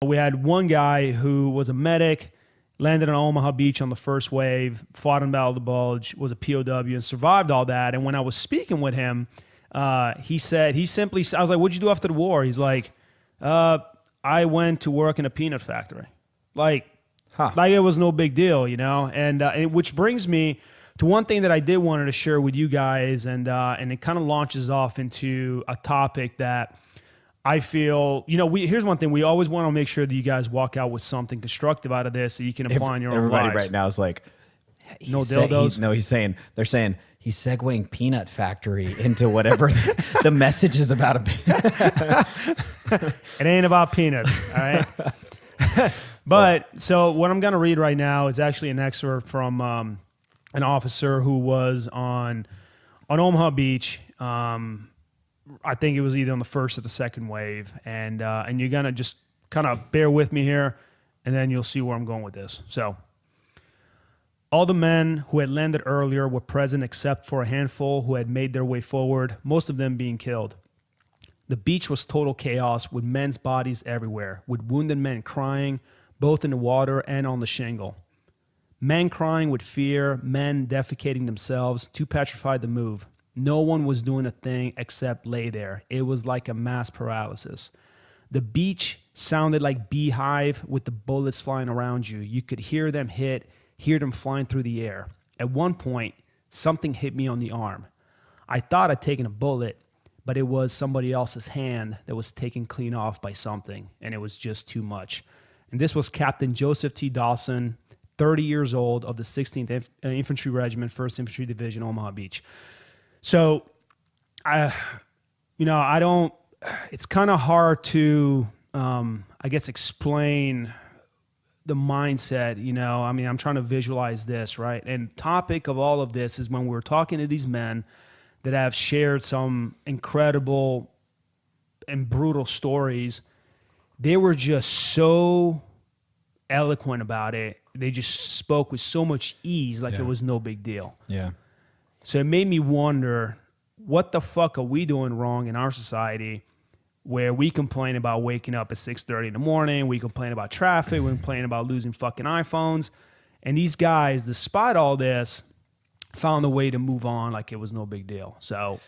We had one guy who was a medic, landed on Omaha Beach on the first wave, fought in Battle of the Bulge, was a POW, and survived all that. And when I was speaking with him, he said, I was like, what'd you do after the war? He's like, I went to work in a peanut factory. Like it was no big deal, you know? And which brings me to one thing that I did wanted to share with you guys, and it kind of launches off into a topic that I feel, you know, here's one thing. We always want to make sure that you guys walk out with something constructive out of this that you can apply in your own lives. Everybody right now is like, no dildos? They're saying, he's segueing peanut factory into whatever the message is about. It ain't about peanuts, all right? But so what I'm going to read right now is actually an excerpt from an officer who was on Omaha Beach. I think it was either on the first or the second wave. And you're going to just kind of bear with me here, and then you'll see where I'm going with this. So, all the men who had landed earlier were present except for a handful who had made their way forward, most of them being killed. The beach was total chaos with men's bodies everywhere, with wounded men crying, both in the water and on the shingle. Men crying with fear, men defecating themselves, too petrified to move. No one was doing a thing except lay there. It was like a mass paralysis. The beach sounded like beehive with the bullets flying around you. You could hear them hear them flying through the air. At one point, something hit me on the arm. I thought I'd taken a bullet, but it was somebody else's hand that was taken clean off by something, and it was just too much. And this was Captain Joseph T. Dawson, 30 years old, of the 16th Infantry Regiment, 1st Infantry Division, Omaha Beach. So, it's kind of hard to, explain the mindset, you know. I mean, I'm trying to visualize this, right? And topic of all of this is when we're talking to these men that have shared some incredible and brutal stories, they were just so eloquent about it. They just spoke with so much ease, like it was no big deal. Yeah. So it made me wonder, what the fuck are we doing wrong in our society where we complain about waking up at 6:30 in the morning, we complain about traffic, we complain about losing fucking iPhones, and these guys, despite all this, found a way to move on like it was no big deal. So